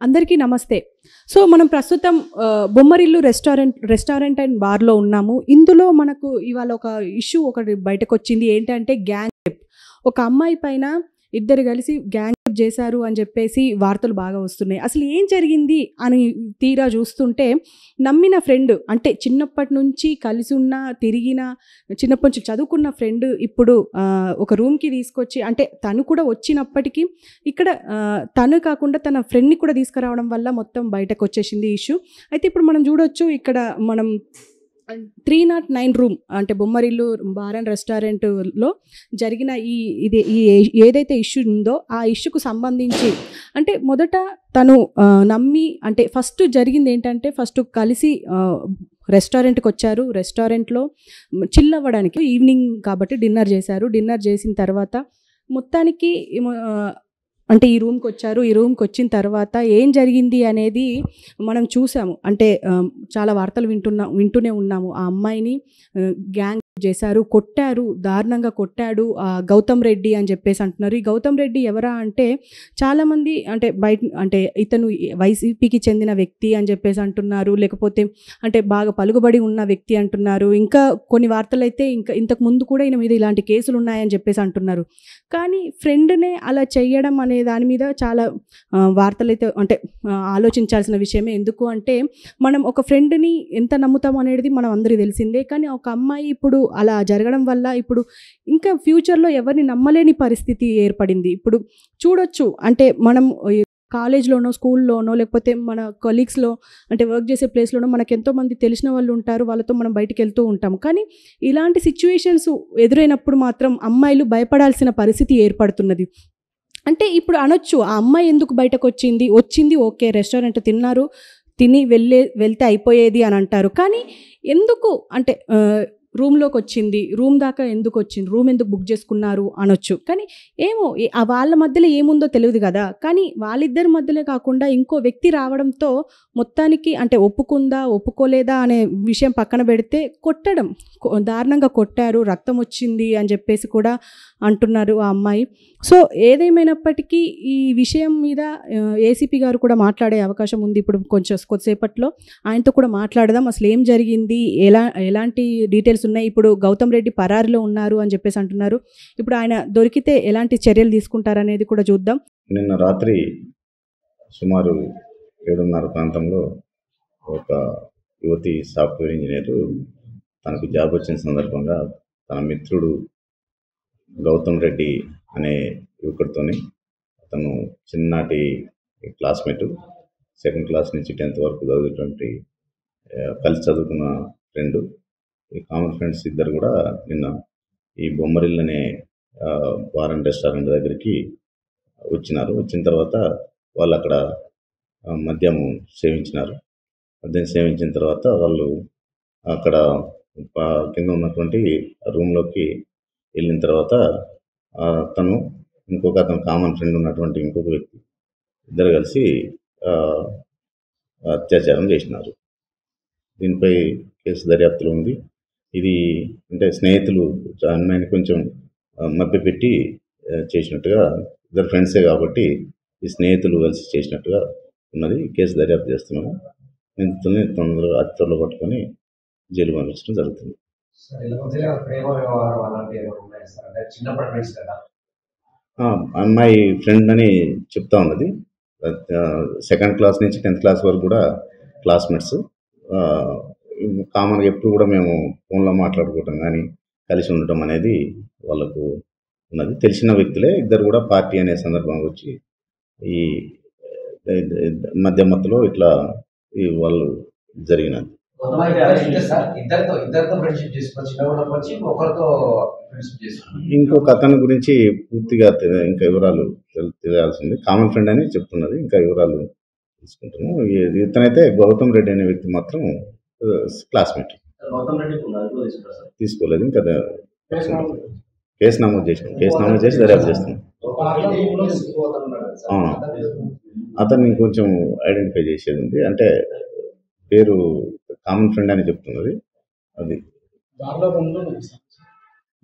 అందరికీ నమస్తే. సో, మనం ప్రస్తుతం బొమ్మరిల్లు రెస్టారెంట్ అండ్ బార్‌లో ఉన్నాము. ఇందులో మనకు ఇవాళ ఒక ఇష్యూ ఒకటి బయటకొచ్చింది. ఏంటంటే గ్యాంగ్ రేప్. ఒక అమ్మాయి పైన ఇద్దరు కలిసి గ్యాంగ్ రేప్ చేశారు అని చెప్పేసి వార్తలు బాగా వస్తున్నాయి. అసలు ఏం జరిగింది అని తీరా చూస్తుంటే నమ్మిన ఫ్రెండ్ అంటే చిన్నప్పటి నుంచి కలిసి ఉన్న, తిరిగిన, చిన్నప్పటి నుంచి చదువుకున్న ఫ్రెండ్ ఇప్పుడు ఒక రూమ్‌కి తీసుకొచ్చి అంటే తను కూడా వచ్చినప్పటికీ ఇక్కడ తను కాకుండా తన ఫ్రెండ్‌ని కూడా తీసుకురావడం వల్ల మొత్తం బయటకొచ్చేసింది ఈ ఇష్యూ. అయితే ఇప్పుడు మనం చూడొచ్చు ఇక్కడ మనం 309 రూమ్ అంటే బొమ్మరిల్లు బార్ అండ్ రెస్టారెంట్‌లో జరిగిన ఏదైతే ఇష్యూ ఉందో ఆ ఇష్యూకు సంబంధించి అంటే మొదట తను నమ్మి అంటే ఫస్ట్ జరిగిందేంటంటే ఫస్ట్ కలిసి రెస్టారెంట్‌కొచ్చారు. రెస్టారెంట్‌లో చిల్ అవ్వడానికి ఈవినింగ్ కాబట్టి డిన్నర్ చేశారు. డిన్నర్ చేసిన తర్వాత మొత్తానికి అంటే ఈ రూమ్‌కొచ్చారు. ఈ రూమ్‌కొచ్చిన తర్వాత ఏం జరిగింది అనేది మనం చూసాము. అంటే చాలా వార్తలు వింటూనే ఉన్నాము. ఆ అమ్మాయిని గ్యాంగ్ చేశారు, కొట్టారు, దారుణంగా కొట్టాడు. గౌతమ్ రెడ్డి అని చెప్పేసి అంటున్నారు. ఈ గౌతమ్ రెడ్డి ఎవరా అంటే చాలామంది అంటే అంటే ఇతను వైసీపీకి చెందిన వ్యక్తి అని చెప్పేసి అంటున్నారు. లేకపోతే అంటే బాగా పలుకుబడి ఉన్న వ్యక్తి అంటున్నారు. ఇంకా కొన్ని వార్తలైతే ఇంకా ఇంతకు ముందు కూడా ఈయన మీద ఇలాంటి కేసులు ఉన్నాయని చెప్పేసి అంటున్నారు. కానీ ఫ్రెండ్‌నే అలా చేయడం అనే దాని మీద చాలా వార్తలైతే అంటే ఆలోచించాల్సిన విషయమే. ఎందుకు అంటే మనం ఒక ఫ్రెండ్‌ని ఎంత నమ్ముతాం అనేది మనం అందరికీ తెలిసిందే. కానీ ఒక అమ్మాయి ఇప్పుడు అలా జరగడం వల్ల ఇప్పుడు ఇంకా ఫ్యూచర్‌లో ఎవరిని నమ్మలేని పరిస్థితి ఏర్పడింది. ఇప్పుడు చూడొచ్చు అంటే మనం కాలేజ్‌లోనో, స్కూల్‌లోనో లేకపోతే మన కొలీగ్స్‌లో అంటే వర్క్ చేసే ప్లేస్‌లోనో మనకెంతోమంది తెలిసిన వాళ్ళు ఉంటారు. వాళ్ళతో మనం బయటికెళ్తూ ఉంటాం. కానీ ఇలాంటి సిట్యుయేషన్స్ ఎదురైనప్పుడు మాత్రం అమ్మాయిలు భయపడాల్సిన పరిస్థితి ఏర్పడుతున్నది. అంటే ఇప్పుడు అనొచ్చు ఆ అమ్మాయి ఎందుకు బయటకొచ్చింది? వచ్చింది ఓకే. రెస్టారెంట్ తిన్నారు. తిని వెళ్తే అయిపోయేది అని అంటారు. కానీ ఎందుకు అంటే రూమ్‌లోకొచ్చింది. రూమ్ దాకా ఎందుకొచ్చింది? రూమ్ ఎందుకు బుక్ చేసుకున్నారు అనొచ్చు. కానీ ఏమో వాళ్ళ మధ్యలో ఏముందో తెలీదు గదా! కానీ వాళ్ళిద్దరి మధ్యలో కాకుండా ఇంకో వ్యక్తి రావడంతో మొత్తానికి అంటే ఒప్పుకుందా? ఒప్పుకోలేదా? అనే విషయం పక్కన పెడితే కొట్టడం. దారుణంగా కొట్టారు. రక్తం వచ్చింది అని చెప్పేసి కూడా అంటున్నారు ఆ అమ్మాయి. సో, ఏదేమైనప్పటికీ ఈ విషయం మీద ఏసీపీ గారు కూడా మాట్లాడే అవకాశం ఉంది. ఇప్పుడు కొద్దిసేపట్లో ఆయనతో కూడా మాట్లాడదాం. అసలు ఏం జరిగింది? ఎలాంటి డీటెయిల్స్ ఉన్నాయి? ఇప్పుడు గౌతమ్ రెడ్డి పరారీలో ఉన్నారు అని చెప్పేసి అంటున్నారు. ఇప్పుడు ఆయన దొరికితే ఎలాంటి చర్యలు తీసుకుంటారనేది కూడా చూద్దాం. నిన్న రాత్రి సుమారు 7:30 ప్రాంతంలో ఒక యువతి సాఫ్ట్వేర్ ఇంజనీరు తనకు జాబ్ వచ్చిన సందర్భంగా తన మిత్రుడు గౌతమ్ రెడ్డి అనే యువకుడితోని అతను చిన్ననాటి క్లాస్మేటు 2nd క్లాస్ నుంచి 10th వరకు చదివేటువంటి కలిసి చదువుకున్న ఫ్రెండు. ఈ కామన్ ఫ్రెండ్స్ ఇద్దరు కూడా నిన్న ఈ బొమ్మరిల్లు అనే బార్ అండ్ రెస్టారెంట్ దగ్గరికి వచ్చినారు. వచ్చిన తర్వాత వాళ్ళు అక్కడ మద్యం సేవించినారు. మద్యం సేవించిన తర్వాత వాళ్ళు అక్కడ కింద ఉన్నటువంటి రూమ్లోకి వెళ్ళిన తర్వాత తను ఇంకొక అతను కామన్ ఫ్రెండ్ ఉన్నటువంటి ఇంకొక వ్యక్తి ఇద్దరు కలిసి అత్యాచారం చేసినారు. దీనిపై కేసు దర్యాప్తులో ఉంది. ఇది అంటే స్నేహితులు అమ్మాయిని కొంచెం మభ్యపెట్టి చేసినట్టుగా ఇద్దరు ఫ్రెండ్సే కాబట్టి ఈ స్నేహితులు కలిసి చేసినట్టుగా ఉన్నది. కేసు దర్యాప్తు చేస్తున్నాము. నిందితుల్ని అతి త్వరలో పట్టుకొని జైలు పంపించడం జరుగుతుంది. అమ్మాయి ఫ్రెండ్ అని చెప్తా ఉన్నది. 2nd క్లాస్ నుంచి 10th క్లాస్ వరకు కూడా క్లాస్మేట్స్. కామన్గా ఎప్పుడు కూడా మేము ఫోన్లో మాట్లాడుకోవటం కానీ కలిసి ఉండటం అనేది వాళ్ళకు ఉన్నది. తెలిసిన వ్యక్తులే ఇద్దరు కూడా పార్టీ అనే సందర్భంగా వచ్చి ఈ మధ్యమత్తులో ఇట్లా వాళ్ళు జరిగినది. ఇంకొక అతని గురించి పూర్తిగా ఇంకా వివరాలు తెలియాల్సింది. కామన్ ఫ్రెండ్ అని చెప్తున్నది. ఇంకా వివరాలు తీసుకుంటున్నాము. ఇతనైతే గౌతమ్ రెడ్డి అనే వ్యక్తి మాత్రం క్లాస్మేట్. తీసుకోలేదు. ఇంకా కేసు నమోదు చేసి దర్యాప్తు చేస్తున్నాం. అతన్ని కొంచెం ఐడెంటిఫై చేసేది ఉంది. అంటే పేరు కామన్ ఫ్రెండ్ అని చెప్తున్నది. అది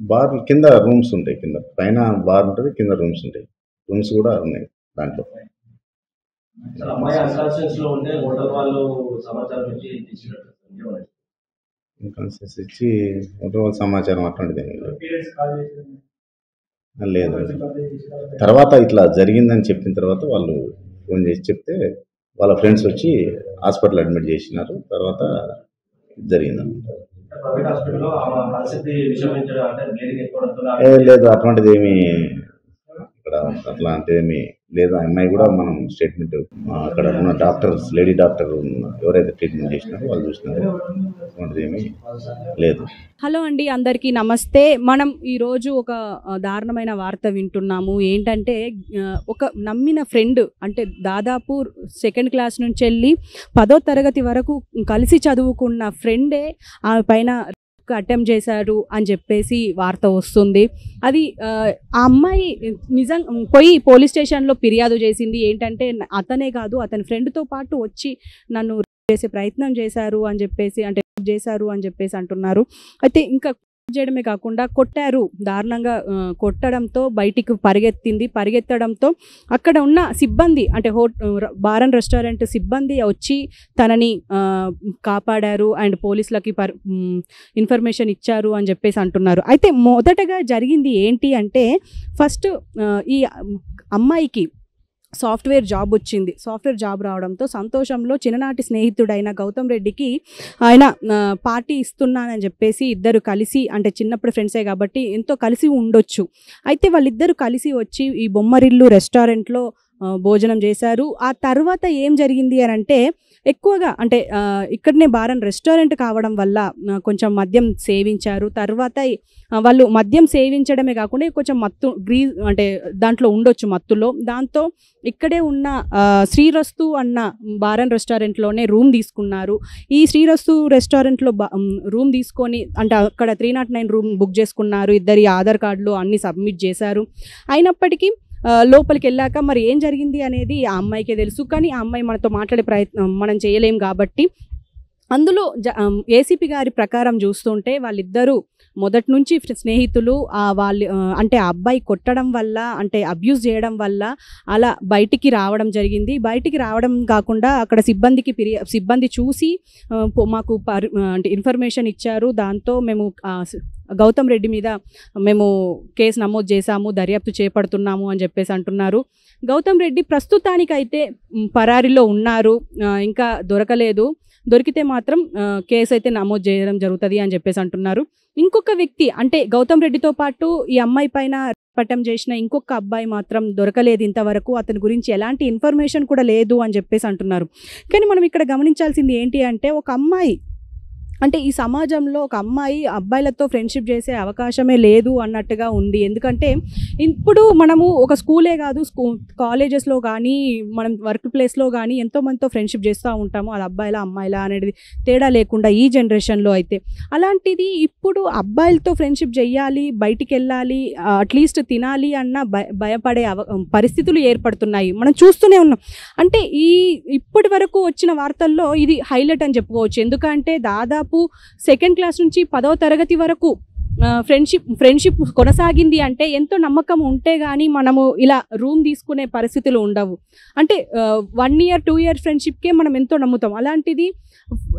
బార్ కింద రూమ్స్ ఉంటాయి. కింద పైన బార్ ఉంటుంది, కింద రూమ్స్ ఉంటాయి. రూమ్స్ కూడా ఉన్నాయి దాంట్లో. అసలు అమ్మాయి అన్కాన్షియస్ లో ఉంటే హోటల్ వాళ్ళు సమాచారం ఇచ్చి తీసుకున్నట్టు ఇన్కాన్షియస్ ఇచ్చి హోటల్ సమాచారం అట్లాంటిది ఏమీ లేదు. లేదు. తర్వాత ఇట్లా జరిగిందని చెప్పిన తర్వాత వాళ్ళు ఫోన్ చేసి చెప్తే వాళ్ళ ఫ్రెండ్స్ వచ్చి హాస్పిటల్ అడ్మిట్ చేసినారు. తర్వాత జరిగిందన్నమాట. ప్రైవేట్ హాస్పిటల్లో పరిస్థితి విషమించడం అంటే బ్లీడింగ్ ఎక్కువడంతో లేదు, అటువంటిది ఏమి ఇక్కడ అట్లాంటిదేమీ లేదు. ఆ అమ్మాయి కూడా మనం స్టేట్మెంట్ అక్కడ ఉన్న డాక్టర్స్, లేడీ డాక్టర్ ఎవరైతే ట్రీట్మెంట్ చేసినారో వాళ్ళు చూసినారు. అటువంటిది ఏమీ లేదు. హలో అండి, అందరికీ నమస్తే. మనం ఈరోజు ఒక దారుణమైన వార్త వింటున్నాము. ఏంటంటే ఒక నమ్మిన ఫ్రెండ్, అంటే దాదాపు 2nd క్లాస్ నుంచి వెళ్ళి 10వ తరగతి వరకు కలిసి చదువుకున్న ఫ్రెండే ఆమె పైన అటెంప్ట్ చేశారు అని చెప్పేసి వార్త వస్తుంది. అది ఆ అమ్మాయి నిజం పోయి పోలీస్ స్టేషన్లో ఫిర్యాదు చేసింది. ఏంటంటే అతనే కాదు, అతని ఫ్రెండ్తో పాటు వచ్చి నన్ను చేసే ప్రయత్నం చేశారు అని చెప్పేసి, అంటే చేశారు అని చెప్పేసి అంటున్నారు. అయితే ఇంకా చేయడమే కాకుండా కొట్టారు, దారుణంగా కొట్టడంతో బయటికి పరిగెత్తడంతో అక్కడ ఉన్న సిబ్బంది, అంటే బార్ అండ్ రెస్టారెంట్ సిబ్బంది వచ్చి తనని కాపాడారు అండ్ పోలీసులకి ఇన్ఫర్మేషన్ ఇచ్చారు అని చెప్పేసి అంటున్నారు. అయితే మొదటగా జరిగింది ఏంటి అంటే, ఫస్ట్ ఈ అమ్మాయికి సాఫ్ట్వేర్ జాబ్ వచ్చింది. సాఫ్ట్వేర్ జాబ్ రావడంతో సంతోషంలో చిన్ననాటి స్నేహితుడైన గౌతమ్ రెడ్డికి ఆయన పార్టీ ఇస్తున్నానని చెప్పేసి ఇద్దరు కలిసి, అంటే చిన్నప్పుడు ఫ్రెండ్సే కాబట్టి ఎంతో కలిసి ఉండొచ్చు. అయితే వాళ్ళిద్దరూ కలిసి వచ్చి ఈ బొమ్మరిల్లు రెస్టారెంట్లో భోజనం చేశారు. ఆ తర్వాత ఏం జరిగింది అని అంటే, ఎక్కువగా అంటే ఇక్కడనే బార్ అండ్ రెస్టారెంట్ కావడం వల్ల కొంచెం మద్యం సేవించారు. తర్వాత వాళ్ళు మద్యం సేవించడమే కాకుండా కొంచెం మత్తు అంటే దాంట్లో ఉండొచ్చు మత్తులో. దాంతో ఇక్కడే ఉన్న శ్రీరస్తు అన్న బార్ అండ్ రెస్టారెంట్లోనే రూమ్ తీసుకున్నారు. ఈ శ్రీరస్తు రెస్టారెంట్లో రూమ్ తీసుకొని, అంటే అక్కడ 309 రూమ్ బుక్ చేసుకున్నారు. ఇద్దరి ఆధార్ కార్డులు అన్నీ సబ్మిట్ చేశారు. అయినప్పటికీ లోపలికి వెళ్ళాక మరి ఏం జరిగింది అనేది ఆ అమ్మాయికే తెలుసు. కానీ ఆ అమ్మాయి మనతో మాట్లాడే ప్రయత్నం మనం చేయలేం కాబట్టి, అందులో ఏసీపీ గారి ప్రకారం చూస్తుంటే వాళ్ళిద్దరూ మొదటి నుంచి స్నేహితులు. వాళ్ళు అంటే ఆ అబ్బాయి కొట్టడం వల్ల, అంటే అబ్యూజ్ చేయడం వల్ల అలా బయటికి రావడం జరిగింది. బయటికి రావడం కాకుండా అక్కడ సిబ్బంది చూసి మాకు అంటే ఇన్ఫర్మేషన్ ఇచ్చారు. దాంతో మేము గౌతమ్ రెడ్డి మీద మేము కేసు నమోదు చేశాము, దర్యాప్తు చేపడుతున్నాము అని చెప్పేసి అంటున్నారు. గౌతమ్ రెడ్డి ప్రస్తుతానికైతే పరారీలో ఉన్నారు, ఇంకా దొరకలేదు. దొరికితే మాత్రం కేసు అయితే నమోదు చేయడం జరుగుతుంది అని చెప్పేసి అంటున్నారు. ఇంకొక వ్యక్తి, అంటే గౌతమ్ రెడ్డితో పాటు ఈ అమ్మాయి పైన పట్టం చేసిన ఇంకొక అబ్బాయి మాత్రం దొరకలేదు ఇంతవరకు. అతని గురించి ఎలాంటి ఇన్ఫర్మేషన్ కూడా లేదు అని చెప్పేసి అంటున్నారు. కానీ మనం ఇక్కడ గమనించాల్సింది ఏంటి అంటే, ఒక అమ్మాయి, అంటే ఈ సమాజంలో ఒక అమ్మాయి అబ్బాయిలతో ఫ్రెండ్షిప్ చేసే అవకాశమే లేదు అన్నట్టుగా ఉంది. ఎందుకంటే ఇప్పుడు మనము ఒక స్కూలే కాదు, కాలేజెస్లో కానీ మనం వర్క్ ప్లేస్లో కానీ ఎంతోమందితో ఫ్రెండ్షిప్ చేస్తూ ఉంటాము. అది అబ్బాయిలా అమ్మాయిలా అనేది తేడా లేకుండా ఈ జనరేషన్లో అయితే. అలాంటిది ఇప్పుడు అబ్బాయిలతో ఫ్రెండ్షిప్ చేయాలి, బయటికి వెళ్ళాలి, అట్లీస్ట్ తినాలి అన్న భయపడే పరిస్థితులు ఏర్పడుతున్నాయి. మనం చూస్తూనే ఉన్నాం. అంటే ఇప్పటి వరకు వచ్చిన వార్తల్లో ఇది హైలైట్ అని చెప్పుకోవచ్చు. ఎందుకంటే దాదాపు 2nd క్లాస్ నుంచి 10వ తరగతి వరకు ఫ్రెండ్షిప్ కొనసాగింది. అంటే ఎంతో నమ్మకం ఉంటే కానీ మనము ఇలా రూమ్ తీసుకునే పరిస్థితులు ఉండవు. అంటే 1 year 2 year ఫ్రెండ్షిప్కే మనం ఎంతో నమ్ముతాం. అలాంటిది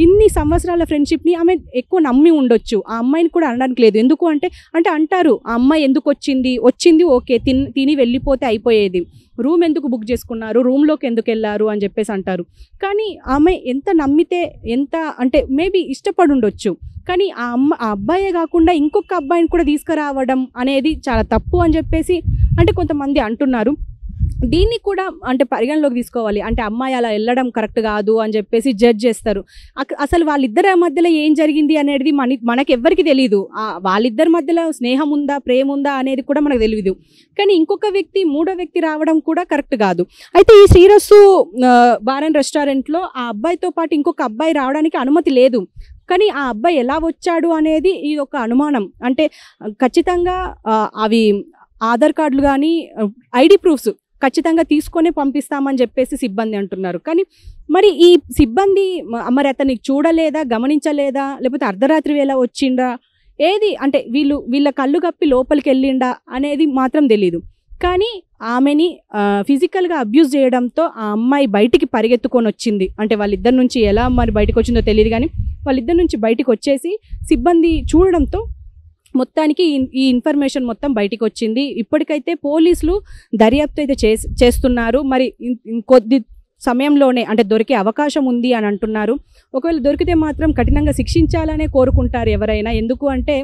ఇన్ని సంవత్సరాల ఫ్రెండ్షిప్ని ఆమె ఎక్కువ నమ్మి ఉండొచ్చు. ఆ అమ్మాయిని కూడా అనడానికి లేదు. ఎందుకు అంటే అంటారు, ఆ అమ్మాయి ఎందుకు వచ్చింది ఓకే, తిని వెళ్ళిపోతే అయిపోయేది, రూమ్ ఎందుకు బుక్ చేసుకున్నారు, రూమ్లోకి ఎందుకు వెళ్ళారు అని చెప్పేసి అంటారు. కానీ ఆమె ఎంత నమ్మితే, ఎంత అంటే మేబీ ఇష్టపడి ఉండొచ్చు. కానీ ఆ అబ్బాయే కాకుండా ఇంకొక అబ్బాయిని కూడా తీసుకురావడం అనేది చాలా తప్పు అని చెప్పేసి అంటే కొంతమంది అంటున్నారు. దీన్ని కూడా అంటే పరిగణలోకి తీసుకోవాలి. అంటే అమ్మాయి అలా వెళ్ళడం కరెక్ట్ కాదు అని చెప్పేసి జడ్జ్ చేస్తారు. అసలు వాళ్ళిద్దరి మధ్యలో ఏం జరిగింది అనేది మనకి ఎవ్వరికి తెలియదు. వాళ్ళిద్దరి మధ్యలో స్నేహం ఉందా, ప్రేమ ఉందా అనేది కూడా మనకు తెలియదు. కానీ ఇంకొక వ్యక్తి, మూడో వ్యక్తి రావడం కూడా కరెక్ట్ కాదు. అయితే ఈ శ్రీరస్సు బార్ అండ్ రెస్టారెంట్లో ఆ అబ్బాయితో పాటు ఇంకొక అబ్బాయి రావడానికి అనుమతి లేదు. కానీ ఆ అబ్బాయి ఎలా వచ్చాడు అనేది ఇది ఒక అనుమానం. అంటే ఖచ్చితంగా అవి ఆధార్ కార్డులు కానీ ఐడి ప్రూఫ్స్ ఖచ్చితంగా తీసుకొని పంపిస్తామని చెప్పేసి సిబ్బంది అంటున్నారు. కానీ మరి ఈ సిబ్బంది మరి అతన్ని చూడలేదా, గమనించలేదా, లేకపోతే అర్ధరాత్రి వేళ వచ్చిండా, ఏది అంటే వీళ్ళ కళ్ళు కప్పి లోపలికి వెళ్ళిండా అనేది మాత్రం తెలీదు. కానీ ఆమెని ఫిజికల్గా అబ్యూజ్ చేయడంతో ఆ అమ్మాయి బయటికి పరిగెత్తుకొని వచ్చింది. అంటే వాళ్ళిద్దరి నుంచి ఎలా మరి బయటకు వచ్చిందో తెలియదు, కానీ వాళ్ళిద్దరి నుంచి బయటకు వచ్చేసి సిబ్బంది చూడడంతో మొత్తానికి ఈ ఇన్ఫర్మేషన్ మొత్తం బయటికి వచ్చింది. ఇప్పటికైతే పోలీసులు దర్యాప్తు అయితే చేస్తున్నారు. మరి ఇంకొద్ది సమయంలోనే అంటే దొరికే అవకాశం ఉంది అని అంటున్నారు. ఒకవేళ దొరికితే మాత్రం కఠినంగా శిక్షించాలనే కోరుకుంటారు ఎవరైనా. ఎందుకు అంటే